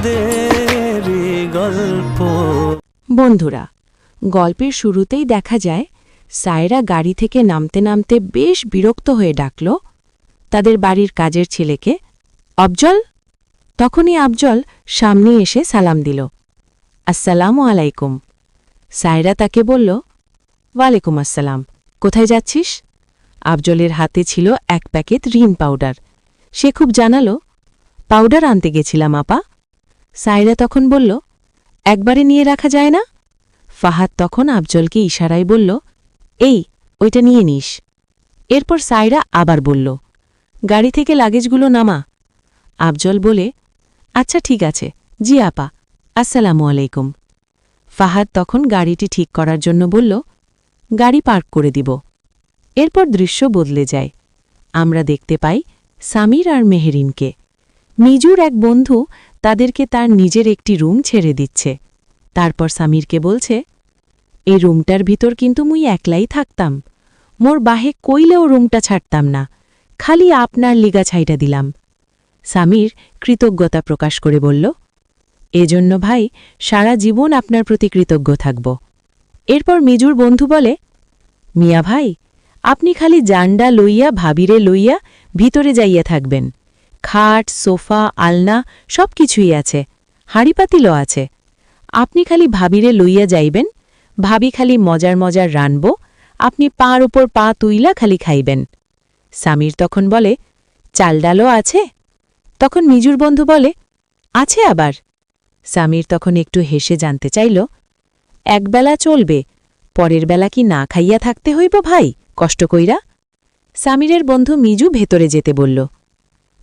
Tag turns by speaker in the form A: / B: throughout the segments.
A: আমাদেরই গল্প।
B: বন্ধুরা, গল্পের শুরুতেই দেখা যায় সায়রা গাড়ি থেকে নামতে নামতে বেশ বিরক্ত হয়ে ডাকল তাদের বাড়ির কাজের ছেলেকে, আফজল। তখনই আফজল সামনে এসে সালাম দিল, আসসালামু আলাইকুম। সায়রা তাকে বলল, ওয়ালাইকুম আসসালাম, কোথায় যাচ্ছিস? আফজলের হাতে ছিল এক প্যাকেট রিন পাউডার। সে খুব জানালো, পাউডার আনতে গেছিলাম আপা। সায়রা তখন বলল, একবারে নিয়ে রাখা যায় না? ফাহাদ তখন আফজলকে ইশারায় বলল, এই ওইটা নিয়ে নিস। এরপর সায়রা আবার বলল, গাড়ি থেকে লাগেজগুলো নামা। আফজল বলে, আচ্ছা ঠিক আছে, জি আপা, আসসালামু আলাইকুম। ফাহাদ তখন গাড়িটি ঠিক করার জন্য বলল, গাড়ি পার্ক করে দিব। এরপর দৃশ্য বদলে যায়। আমরা দেখতে পাই সামির আর মেহেরিনকে। মিজুর এক বন্ধু তাদেরকে তার নিজের একটি রুম ছেড়ে দিচ্ছে। তারপর সামিরকে বলছে, এই রুমটার ভিতর কিন্তু মুই একলাই থাকতাম, মোর বাহে কইলেও রুমটা ছাড়তাম না, খালি আপনার লিগা ছাইটা দিলাম। সামির কৃতজ্ঞতা প্রকাশ করে বলল, এজন্য ভাই সারা জীবন আপনার প্রতি কৃতজ্ঞ থাকব। এরপর মিজুর বন্ধু বলে, মিয়া ভাই, আপনি খালি জান্ডা লইয়া ভাবিরে লইয়া ভিতরে যাইয়া থাকবেন, খাট সোফা আলনা সব কিছুই আছে, হাঁড়িপাতিলও আছে। আপনি খালি ভাবিরে লইয়া যাইবেন, ভাবি খালি মজার মজার রানব, আপনি পার ওপর পা তুইলা খালি খাইবেন। সামির তখন বলে, চাল ডালও আছে? তখন মিজুর বন্ধু বলে, আছে আবার। সামির তখন একটু হেসে জানতে চাইল, একবেলা চলবে, পরের বেলা কি না খাইয়া থাকতে হইব ভাই কষ্ট কইরা? সামিরের বন্ধু মিজু ভেতরে যেতে বলল,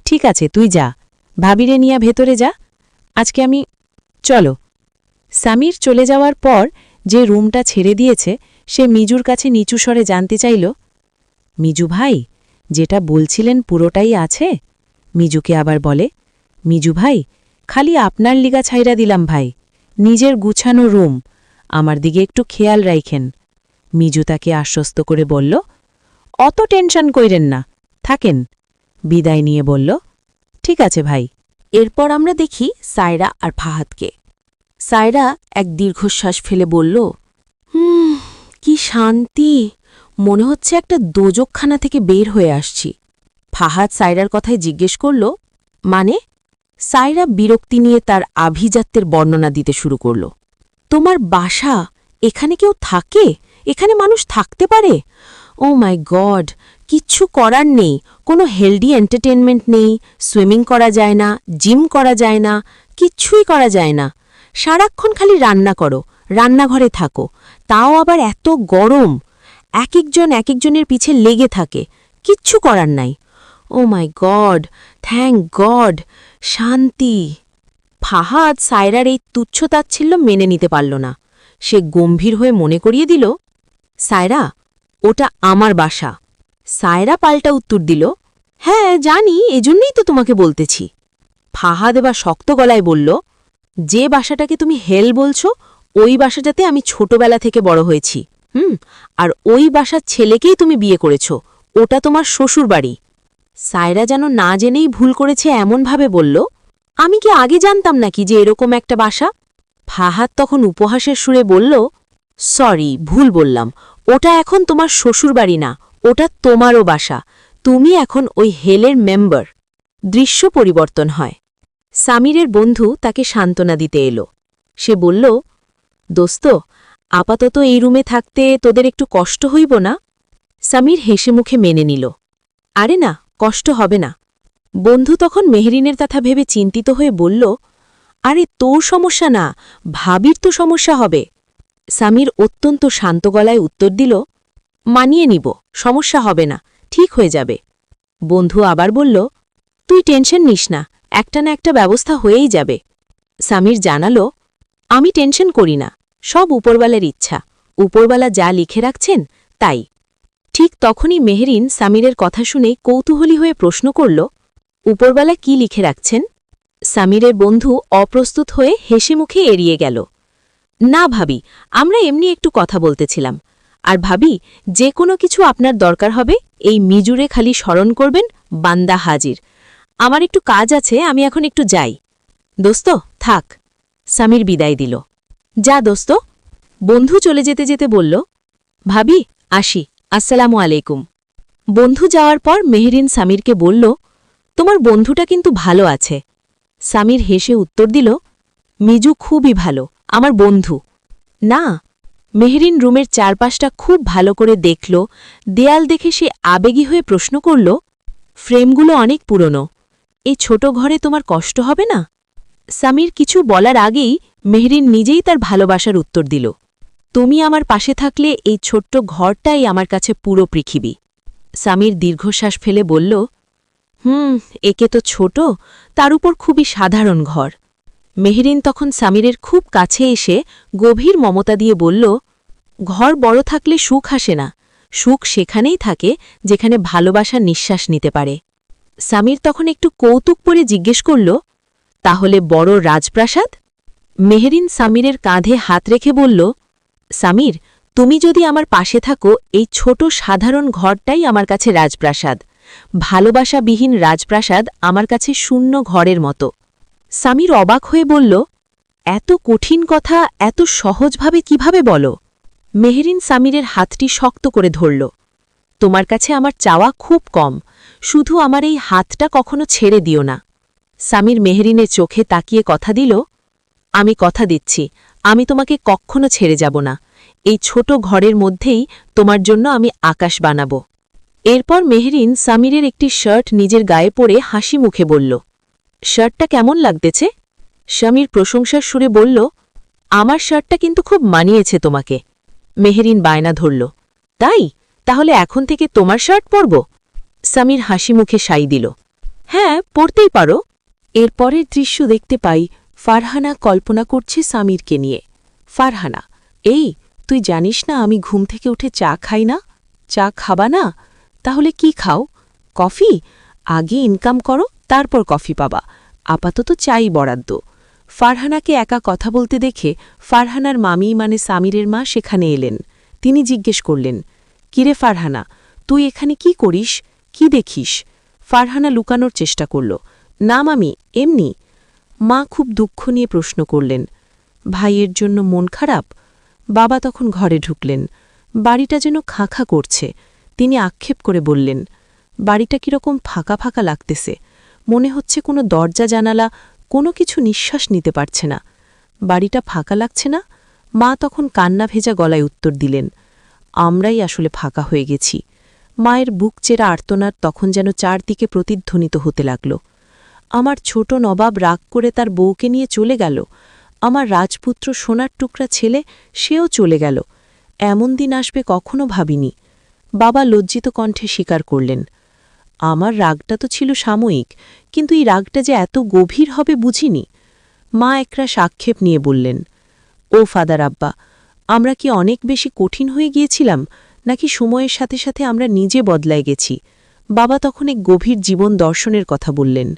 B: ঠিক আছে তুই যা, ভাবিরে নিয়া ভেতরে যা, আজকে আমি চলো। সামির চলে যাওয়ার পর যে রুমটা ছেড়ে দিয়েছে সে মিজুর কাছে নিচু স্বরে জানতে চাইল, মিজু ভাই, যেটা বলছিলেন পুরোটাই আছে? মিজুকে আবার বলে, মিজু ভাই, খালি আপনার লিগা ছাইরা দিলাম ভাই, নিজের গুছানো রুম, আমার দিকে একটু খেয়াল রাইখেন। মিজু তাকে আশ্বস্ত করে বলল, অত টেনশন কইরেন না, থাকেন। বিদায় নিয়ে বলল, ঠিক আছে ভাই। এরপর আমরা দেখি সায়রা আর ফাহাদকে। সায়রা এক দীর্ঘশ্বাস ফেলে বলল, কি শান্তি, মনে হচ্ছে একটা দোজকখানা থেকে বের হয়ে আসছি। ফাহাদ সায়রার কথায় জিজ্ঞেস করল, মানে? সায়রা বিরক্তি নিয়ে তার আভিজাত্যের বর্ণনা দিতে শুরু করল, তোমার বাসা, এখানে কেউ থাকে? এখানে মানুষ থাকতে পারে? ও মাই গড, কিচ্ছু করার নেই, কোনো হেলদি এন্টারটেনমেন্ট নেই, সুইমিং করা যায় না, জিম করা যায় না, কিচ্ছুই করা যায় না। সারাক্ষণ খালি রান্না করো, রান্নাঘরে থাকো, তাও আবার এত গরম, এক একজনের পিছে লেগে থাকে, কিচ্ছু করার নাই। ও মাই গড, থ্যাংক গড, শান্তি। ফাহাদ সায়রার এই তুচ্ছতাচ্ছিল্য মেনে নিতে পারল না। সে গম্ভীর হয়ে মনে করিয়ে দিল, সায়রা, ওটা আমার বাসা। সায়রা পাল্টা উত্তর দিল, হ্যাঁ জানি, এজন্যই তো তোমাকে বলতেছি। ফাহাদ এবার শক্ত গলায় বলল, যে বাসাটাকে তুমি হেল বলছো, ওই বাসাটাতে আমি ছোটবেলা থেকে বড় হয়েছি। আর ওই বাসার ছেলেকেই তুমি বিয়ে করেছ, ওটা তোমার শ্বশুর বাড়ি। সায়রা যেন না জেনেই ভুল করেছে এমনভাবে বলল, আমি কি আগে জানতাম নাকি যে এরকম একটা বাসা? ফাহাদ তখন উপহাসের সুরে বলল, সরি, ভুল বললাম, ওটা এখন তোমার শ্বশুর বাড়ি না, ওটা তোমারও বাসা, তুমি এখন ওই হেলের মেম্বার। দৃশ্য পরিবর্তন হয়। সামিরের বন্ধু তাকে সান্ত্বনা দিতে এলো। সে বলল, দোস্ত, আপাতত এই রুমে থাকতে তোদের একটু কষ্ট হইব না? সামির হেসে মুখে মেনে নিল, আরে না, কষ্ট হবে না। বন্ধু তখন মেহরিনের কথা ভেবে চিন্তিত হয়ে বলল, আরে তোর সমস্যা না, ভাবির তো সমস্যা হবে। সামির অত্যন্ত শান্ত গলায় উত্তর দিল, মানিয়ে নিব, সমস্যা হবে না, ঠিক হয়ে যাবে। বন্ধু আবার বলল, তুই টেনশন নিস না, একটা না একটা ব্যবস্থা হয়েই যাবে। সামির জানালো, আমি টেনশন করি না, সব উপরওয়ালার ইচ্ছা, উপরওয়ালা যা লিখে রাখছেন তাই। ঠিক তখনই মেহরিন সামিরের কথা শুনে কৌতূহলী হয়ে প্রশ্ন করল, উপরওয়ালা কি লিখে রাখছেন? সামিরের বন্ধু অপ্রস্তুত হয়ে হেসে মুখে এড়িয়ে গেল, না ভাবি, আমরা এমনি একটু কথা বলতেছিলাম। আর ভাবি, যে কোনো কিছু আপনার দরকার হবে এই মিজুরে খালি স্মরণ করবেন, বান্দা হাজির। আমার একটু কাজ আছে, আমি এখন একটু যাই। দোস্ত থাক। সামির বিদায় দিল। যা দোস্ত। বন্ধু চলে যেতে যেতে বলল, ভাবি আসি, আসসালামু আলাইকুম। বন্ধু যাওয়ার পর মেহরিন সামিরকে বলল, তোমার বন্ধুটা কিন্তু ভালো আছে। সামির হেসে উত্তর দিল, মিজু খুবই ভালো, আমার বন্ধু না। মেহরিন রুমের চারপাশটা খুব ভালো করে দেখল। দেয়াল দেখে সে আবেগী হয়ে প্রশ্ন করল, ফ্রেমগুলো অনেক পুরনো, এই ছোট ঘরে তোমার কষ্ট হবে না? সামির কিছু বলার আগেই মেহরিন নিজেই তার ভালোবাসার উত্তর দিল, তুমি আমার পাশে থাকলে এই ছোট্ট ঘরটাই আমার কাছে পুরো পৃথিবী। সামির দীর্ঘশ্বাস ফেলে বলল, একে তো ছোট, তার উপর খুবই সাধারণ ঘর। মেহরিন তখন সামিরের খুব কাছে এসে গভীর মমতা দিয়ে বলল, ঘর বড় থাকলে সুখ আসে না, সুখ সেখানেই থাকে যেখানে ভালোবাসার নিঃশ্বাস নিতে পারে। সামির তখন একটু কৌতুক করে জিজ্ঞেস করল, তাহলে বড় রাজপ্রাসাদ? মেহরিন সামিরের কাঁধে হাত রেখে বলল, সামির, তুমি যদি আমার পাশে থাকো এই ছোট সাধারণ ঘরটাই আমার কাছে রাজপ্রাসাদ। ভালোবাসাবিহীন রাজপ্রাসাদ আমার কাছে শূন্য ঘরের মতো। সামির অবাক হয়ে বলল, এত কঠিন কথা এত সহজভাবে কিভাবে বলো? মেহরিন সামিরের হাতটি শক্ত করে ধরল, তোমার কাছে আমার চাওয়া খুব কম, শুধু আমার এই হাতটা কখনো ছেড়ে দিও না। সামির মেহরিনের চোখে তাকিয়ে কথা দিল, আমি কথা দিচ্ছি, আমি তোমাকে কখনো ছেড়ে যাব না। এই ছোট ঘরের মধ্যেই তোমার জন্য আমি আকাশ বানাব। এরপর মেহরিন সামিরের একটি শার্ট নিজের গায়ে পরে হাসি মুখে বলল, শার্টটা কেমন লাগতেছে? সামির প্রশংসার সুরে বলল, আমার শার্টটা কিন্তু খুব মানিয়েছে তোমাকে। মেহরিন বায়না ধরল, তাই? তাহলে এখন থেকে তোমার শার্ট পরব? সামির হাসি মুখে সাই দিল, হ্যাঁ, পরতেই পারো। এরপরের দৃশ্য দেখতে পাই, ফারহানা কল্পনা করছে সামিরকে নিয়ে। ফারহানা, এই তুই জানিস না আমি ঘুম থেকে উঠে চা খাই না? চা খাবা না? তাহলে কি খাও? কফি? আগে ইনকাম করো, তারপর কফি পাবা, আপাতত চাই বরাদ্দ। ফারহানাকে একা কথা বলতে দেখে ফারহানার মামি মানে সামিরের মা সেখানে এলেন। তিনি জিজ্ঞেস করলেন, কিরে ফারহানা, তুই এখানে কি করিস, কি দেখিস? ফারহানা লুকানোর চেষ্টা করল, না মামি, এমনি। মা খুব দুঃখ নিয়ে প্রশ্ন করলেন, ভাইয়ের জন্য মন খারাপ? বাবা তখন ঘরে ঢুকলেন। বাড়িটা যেন খাঁখা করছে। তিনি আক্ষেপ করে বললেন, বাড়িটা কিরকম ফাঁকা ফাঁকা লাগতেছে, মনে হচ্ছে কোনো দরজা জানালা কোনো কিছু নিঃশ্বাস নিতে পারছে না। বাড়িটা ফাঁকা লাগছে না? মা তখন কান্না ভেজা গলায় উত্তর দিলেন, আমরাই আসলে ফাঁকা হয়ে গেছি। মায়ের বুক চেরা আর্তনাদ তখন যেন চারদিকে প্রতিধ্বনিত হতে লাগল। আমার ছোট নবাব রাগ করে তার বউকে নিয়ে চলে গেল, আমার রাজপুত্র সোনার টুকরা ছেলে সেও চলে গেল। এমন দিন আসবে কখনো ভাবিনি। বাবা লজ্জিত কণ্ঠে স্বীকার করলেন, আমার রাগটা তো ছিল সাময়িক, কিন্তু এই রাগটা যে এত গভীর হবে বুঝিনি। মা একরাশ আক্ষেপ নিয়ে বললেন, ও ফাদার আব্বা, আমরা কি অনেক বেশি কঠিন হয়ে গিয়েছিলাম, নাকি সময়ের সাথে সাথে আমরা নিজে বদলায় গেছি? বাবা তখন এক গভীর জীবন দর্শনের কথা বললেন,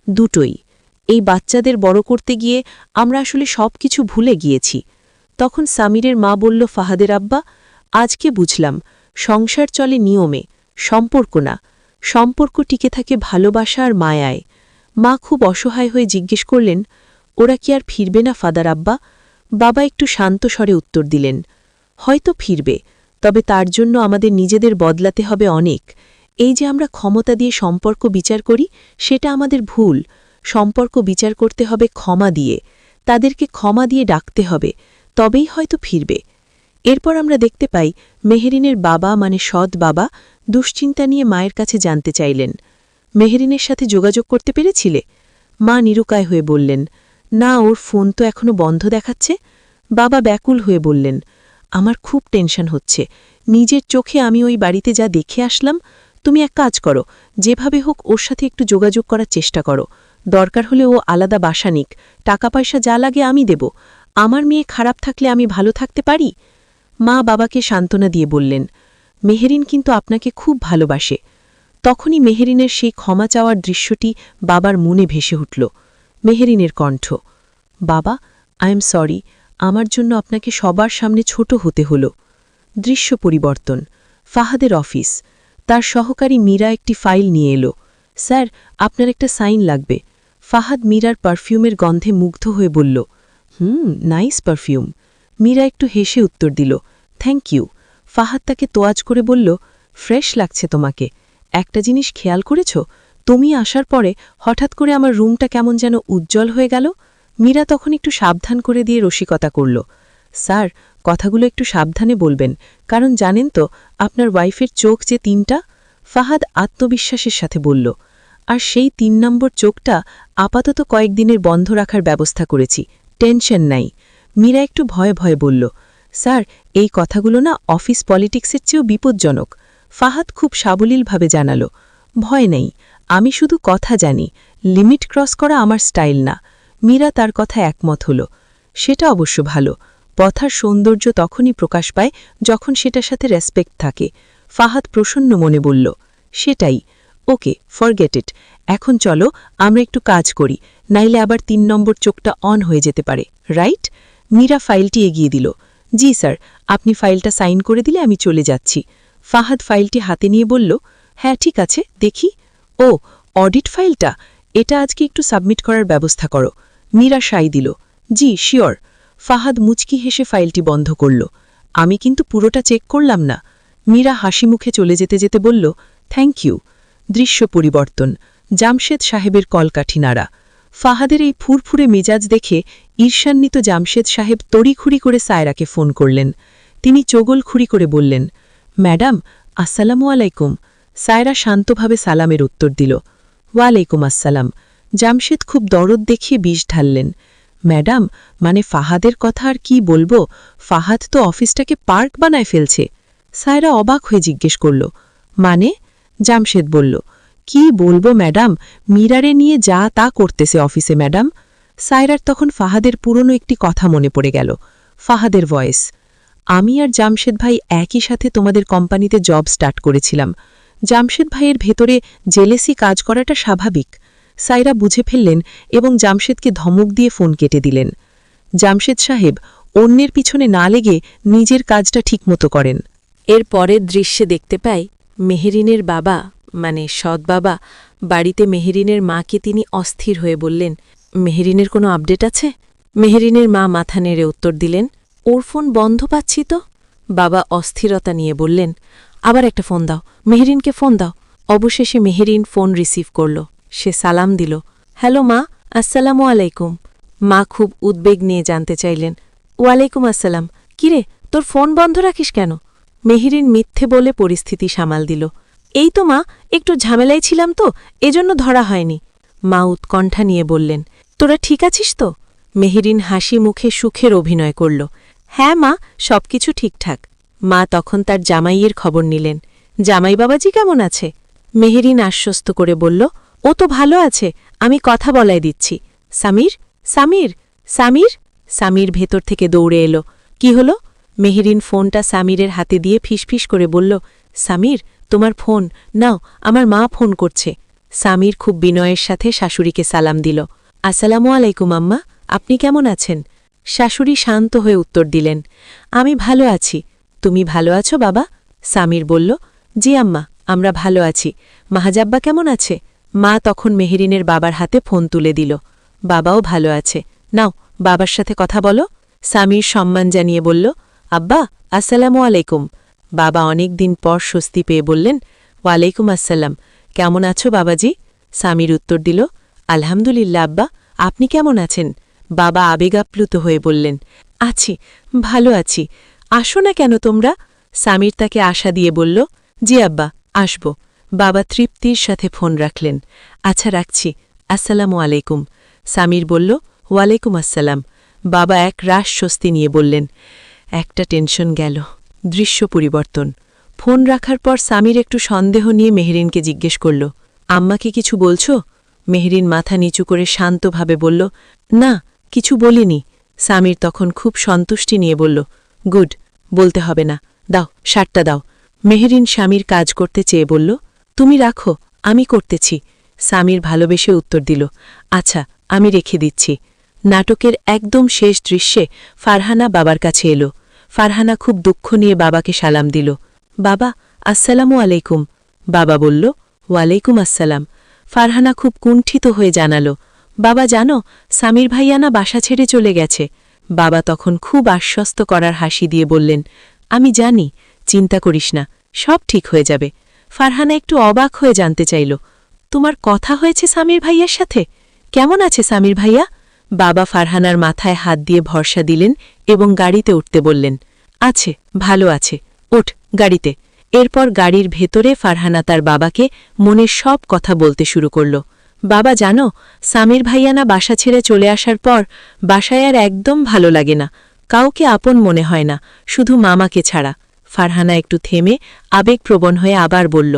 B: দুটোই। এই বাচ্চাদের বড় করতে গিয়ে আমরা আসলে সব কিছু ভুলে গিয়েছি। তখন সামিরের মা বলল, ফাহাদের আব্বা, আজকে বুঝলাম সংসার চলে নিয়মে, সম্পর্ক না। সম্পর্ক টিকে থাকে ভালোবাসা আর মায়ায়। মা খুব অসহায় হয়ে জিজ্ঞেস করলেন, ওরা কি আর ফিরবে না ফাদার আব্বা? বাবা একটু শান্ত স্বরে উত্তর দিলেন, হয়তো ফিরবে, তবে তার জন্য আমাদের নিজেদের বদলাতে হবে অনেক। এই যে আমরা ক্ষমতা দিয়ে সম্পর্ক বিচার করি, সেটা আমাদের ভুল। সম্পর্ক বিচার করতে হবে ক্ষমা দিয়ে, তাদেরকে ক্ষমা দিয়ে ডাকতে হবে, তবেই হয়তো ফিরবে। এরপর আমরা দেখতে পাই মেহরিনের বাবা মানে সৎ বাবা দুশ্চিন্তা নিয়ে মায়ের কাছে জানতে চাইলেন, মেহরিনের সাথে যোগাযোগ করতে পেরেছিলে? মা নিরুকায় হয়ে বললেন, না, ওর ফোন তো এখনো বন্ধ দেখাচ্ছে। বাবা ব্যাকুল হয়ে বললেন, আমার খুব টেনশন হচ্ছে, নিজের চোখে আমি ওই বাড়িতে যা দেখে আসলাম। তুমি এক কাজ করো, যেভাবে হোক ওর সাথে একটু যোগাযোগ করার চেষ্টা করো। দরকার হলে ও আলাদা বাসা নিক, টাকা পয়সা যা লাগে আমি দেব। আমার মেয়ে খারাপ থাকলে আমি ভালো থাকতে পারি? মা বাবাকে সান্ত্বনা দিয়ে বললেন, মেহরিন কিন্তু আপনাকে খুব ভালোবাসে। তখনই মেহরিনের সেই ক্ষমা চাওয়ার দৃশ্যটি বাবার মনে ভেসে উঠল। মেহরিনের কণ্ঠ, বাবা, আই এম সরি, আমার জন্য আপনাকে সবার সামনে ছোট হতে হল। দৃশ্য পরিবর্তন, ফাহাদের অফিস। তার সহকারী মীরা একটি ফাইল নিয়ে এলো। স্যার, আপনার একটা সাইন লাগবে। ফাহাদ মীরার পারফিউমের গন্ধে মুগ্ধ হয়ে বলল, নাইস পারফিউম। মীরা একটু হেসে উত্তর দিল, থ্যাংক ইউ। ফাহাদ তাকে তোয়াজ করে বলল, ফ্রেশ লাগছে তোমাকে। একটা জিনিস খেয়াল করেছ, তুমি আসার পরে হঠাৎ করে আমার রুমটা কেমন যেন উজ্জ্বল হয়ে গেল। মীরা তখন একটু সাবধান করে দিয়ে রসিকতা করল, স্যার, কথাগুলো একটু সাবধানে বলবেন, কারণ জানেন তো আপনার ওয়াইফের চোখ যে 3টা। ফাহাদ আত্মবিশ্বাসের সাথে বলল, আর সেই 3 নম্বর চোখটা আপাতত কয়েকদিনের বন্ধ রাখার ব্যবস্থা করেছি, টেনশন নাই। মীরা একটু ভয়ে ভয়ে বলল, স্যার, এই কথাগুলো না অফিস পলিটিক্সের চেয়েও বিপজ্জনক। ফাহাদ খুব সাবলীলভাবে জানালো, ভয় নেই, আমি শুধু কথা জানি, লিমিট ক্রস করা আমার স্টাইল না। মীরা তার কথা একমত হল, সেটা অবশ্য ভালো। কথার সৌন্দর্য তখনই প্রকাশ পায় যখন সেটার সাথে রেসপেক্ট থাকে। ফাহাদ প্রসন্ন মনে বলল, সেটাই। ওকে, ফরগেট ইট। এখন চলো আমরা একটু কাজ করি, নাইলে আবার 3 নম্বর চোখটা অন হয়ে যেতে পারে, রাইট? মীরা ফাইলটি এগিয়ে দিল, জি স্যার, আপনি ফাইলটা সাইন করে দিলে আমি চলে যাচ্ছি। ফাহাদ ফাইলটি হাতে নিয়ে বলল, হ্যাঁ ঠিক আছে, দেখি। ও, অডিট ফাইলটা, এটা আজকে একটু সাবমিট করার ব্যবস্থা করো। মীরা সাই দিল, জি শিওর। ফাহাদ মুচকি হেসে ফাইলটি বন্ধ করল, আমি কিন্তু পুরোটা চেক করলাম না। মীরা হাসি মুখে চলে যেতে যেতে বলল, থ্যাংক ইউ। দৃশ্য পরিবর্তন, জামশেদ সাহেবের কলকাঠি নাড়া। ফাহাদের এই ফুরফুরে মেজাজ দেখে ঈর্ষান্বিত জামশেদ সাহেব তড়িখুড়ি করে সায়রাকে ফোন করলেন। তিনি চোগলখুড়ি করে বললেন, ম্যাডাম, আসসালামু আলাইকুম। সায়রা শান্তভাবে সালামের উত্তর দিল, ওয়ালাইকুম আসসালাম। জামশেদ খুব দরদ দেখিয়ে বিষ ঢাললেন, ম্যাডাম, মানে ফাহাদের কথা আর কি বলবো, ফাহাদ তো অফিসটাকে পার্ক বানায় ফেলছে। সায়রা অবাক হয়ে জিজ্ঞেস করল, মানে? জামশেদ বলল, কি বলবো ম্যাডাম, মীরারে নিয়ে যা তা করতেছে অফিসে ম্যাডাম। সায়রার তখন ফাহাদের পুরনো একটি কথা মনে পড়ে গেল। ফাহাদের ভয়েস, আমি আর জামশেদ ভাই একই সাথে তোমাদের কোম্পানিতে জব স্টার্ট করেছিলাম। জামশেদ ভাইয়ের ভেতরে জেলেসি কাজ করাটা স্বাভাবিক। সায়রা বুঝে ফেললেন এবং জামশেদকে ধমক দিয়ে ফোন কেটে দিলেন। জামশেদ সাহেব অন্যের পিছনে না লেগে নিজের কাজটা ঠিকমতো করেন। এর পরের দৃশ্যে দেখতে পাই মেহেরিনের বাবা, মানে সৎ বাবা, বাড়িতে মেহেরিনের মাকে তিনি অস্থির হয়ে বললেন, মেহেরিনের কোনো আপডেট আছে? মেহেরিনের মা মাথা নেড়ে উত্তর দিলেন, ওর ফোন বন্ধ পাচ্ছি তো। বাবা অস্থিরতা নিয়ে বললেন, আবার একটা ফোন দাও, মেহেরিনকে ফোন দাও। অবশেষে মেহেরিন ফোন রিসিভ করল। সে সালাম দিল, হ্যালো মা, আসসালামু আলাইকুম। মা খুব উদ্বেগ নিয়ে জানতে চাইলেন, ওয়ালাইকুম আসসালাম। কিরে, তোর ফোন বন্ধ রাখিস কেন? মেহেরিন মিথ্যে বলে পরিস্থিতি সামাল দিল, এই তো মা, একটু ঝামেলায় ছিলাম তো, এজন্য ধরা হয়নি। মা উৎকণ্ঠা নিয়ে বললেন, তোরা ঠিক আছিস তো? মেহেরিন হাসি মুখে সুখের অভিনয় করল, হ্যাঁ মা, সবকিছু ঠিকঠাক। মা তখন তার জামাইয়ের খবর নিলেন, জামাই বাবাজি কেমন আছে? মেহেরিন আশ্বস্ত করে বলল, ও তো ভালো আছে, আমি কথা বলায় দিচ্ছি। সামির, সামির, সামির। সামির ভেতর থেকে দৌড়ে এলো, কি হলো? মেহেরিন ফোনটা সামিরের হাতে দিয়ে ফিসফিস করে বলল, সামির, তোমার ফোন নাও, আমার মা ফোন করছে। সামির খুব বিনয়ের সাথে শাশুড়িকে সালাম দিল, আসসালামু আলাইকুম আম্মা, আপনি কেমন আছেন? শাশুড়ি শান্ত হয়ে উত্তর দিলেন, আমি ভালো আছি। তুমি ভালো আছো বাবা? সামির বলল, জি আম্মা, আমরা ভালো আছি। মাহাজাব্বা কেমন আছে? মা তখন মেহেরিনের বাবার হাতে ফোন তুলে দিল, বাবাও ভালো আছে, নাও বাবার সাথে কথা বলো। সামির সম্মান জানিয়ে বলল, আব্বা, আসসালামু আলাইকুম। বাবা অনেক দিন পর স্বস্তি পেয়ে বললেন, ওয়ালাইকুম আসসালাম, কেমন আছো বাবাজি? সামির উত্তর দিল, আলহামদুলিল্লাহ আব্বা, আপনি কেমন আছেন? বাবা আবেগাপ্লুত হয়ে বললেন, আছি, ভালো আছি। আসো না কেন তোমরা? সামির তাকে আশা দিয়ে বলল, জি আব্বা, আসব। বাবা তৃপ্তির সাথে ফোন রাখলেন, আচ্ছা রাখছি, আসসালামু আলাইকুম। সামির বলল, ওয়ালাইকুম আসসালাম। বাবা এক রাশ স্বস্তি নিয়ে বললেন, একটা টেনশন গেল। দৃশ্য পরিবর্তন, ফোন রাখার পর সামির একটু সন্দেহ নিয়ে মেহেরিনকে জিজ্ঞেস করল, আম্মাকে কিছু বলছো? মেহেরিন মাথা নিচু করে শান্তভাবে বলল, না, কিছু বলিনি। সামির তখন খুব সন্তুষ্টি নিয়ে বলল, গুড, বলতে হবে না, দাও শার্টটা দাও। মেহেরিন স্বামীর কাজ করতে চেয়ে বলল, তুমি রাখো, আমি করতেছি। সামির ভালোবেসে উত্তর দিল, আচ্ছা, আমি রেখে দিচ্ছি। নাটকের একদম শেষ দৃশ্যে ফারহানা বাবার কাছে এলো। ফারহানা খুব দুঃখ নিয়ে বাবাকে সালাম দিল, বাবা, আসসালামু আলাইকুম। বাবা বলল, ওয়ালাইকুম আসসালাম। ফারহানা খুব কুণ্ঠিত হয়ে জানালো, বাবা জানো, সামির ভাইয়া না বাসা ছেড়ে চলে গেছে। বাবা তখন খুব আশ্বস্ত করার হাসি দিয়ে বললেন, আমি জানি, চিন্তা করিস না, সব ঠিক হয়ে যাবে। ফারহানা একটু অবাক হয়ে জানতে চাইল, তোমার কথা হয়েছে সামির ভাইয়ার সাথে? কেমন আছে সামির ভাইয়া? বাবা ফারহানার মাথায় হাত দিয়ে ভরসা দিলেন এবং গাড়িতে উঠতে বললেন, আছে, ভালো আছে, ওঠ গাড়িতে। এরপর গাড়ির ভেতরে ফারহানা তার বাবাকে মনের সব কথা বলতে শুরু করল। বাবা জানো, সামির ভাইয়া না বাসা ছেড়ে চলে আসার পর বাসায় আর একদম ভালো লাগে না, কাউকে আপন মনে হয় না, শুধু মামাকে ছাড়া। ফারহানা একটু থেমে আবেগপ্রবণ হয়ে আবার বলল,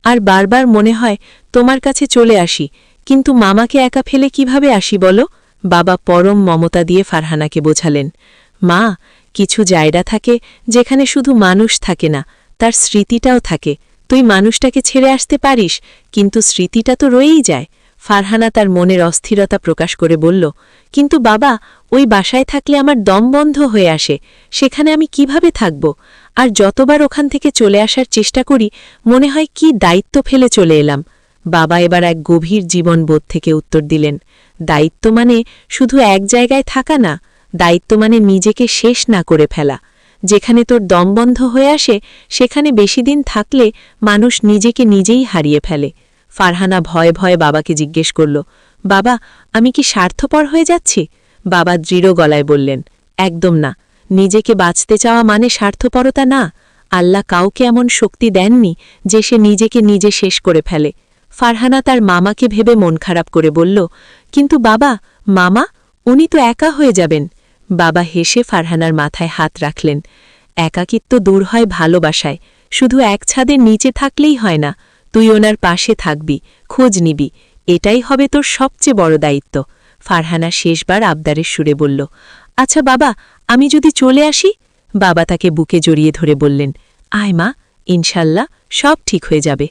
B: আর বারবার মনে হয় তোমার কাছে চলে আসি, কিন্তু মামাকে একা ফেলে কিভাবে আসি বলো? বাবা পরম মমতা দিয়ে ফারহানাকে বোঝালেন, মা, কিছু জায়গা থাকে যেখানে শুধু মানুষ থাকে না, তার স্মৃতিটাও থাকে। তুই মানুষটাকে ছেড়ে আসতে পারিস, কিন্তু স্মৃতিটা তো রয়েই যায়। ফারহানা তার মনের অস্থিরতা প্রকাশ করে বলল, কিন্তু বাবা, ওই বাসায় থাকলে আমার দম বন্ধ হয়ে আসে, সেখানে আমি কিভাবে থাকব? আর যতবার ওখান থেকে চলে আসার চেষ্টা করি, মনে হয় কি দায়িত্ব ফেলে চলে এলাম। বাবা এবার এক গভীর জীবনবোধ থেকে উত্তর দিলেন, দায়িত্ব মানে শুধু এক জায়গায় থাকা না, দায়িত্ব মানে নিজেকে শেষ না করে ফেলা। যেখানে তোর দম বন্ধ হয়ে আসে, সেখানে বেশি দিন থাকলে মানুষ নিজেকে নিজেই হারিয়ে ফেলে। ফারহানা ভয়ে ভয়ে বাবাকে জিজ্ঞেস করল, বাবা, আমি কি স্বার্থপর হয়ে যাচ্ছি? বাবা দৃঢ় গলায় বললেন, একদম না, নিজেকে বাঁচতে চাওয়া মানে স্বার্থপরতা না। আল্লাহ কাউকে এমন শক্তি দেননি যে সে নিজেকে নিজে শেষ করে ফেলে। ফারহানা তার মামাকে ভেবে মন খারাপ করে বলল, কিন্তু বাবা, মামা, উনি তো একা হয়ে যাবেন। বাবা হেসে ফারহানার মাথায় হাত রাখলেন, একাকিত্ব দূর হয় ভালোবাসায়, শুধু এক ছাদের নিচে থাকলেই হয় না, তুই ওনার পাশে থাকবি, খোঁজ নিবি, এটাই হবে তোর সবচেয়ে বড় দায়িত্ব। ফারহানা শেষবার আবদারের সুরে বলল, আচ্ছা বাবা, আমি যদি চলে আসি? বাবা তাকে বুকে জড়িয়ে ধরে বললেন, আয় মা, ইনশাল্লাহ সব ঠিক হয়ে যাবে।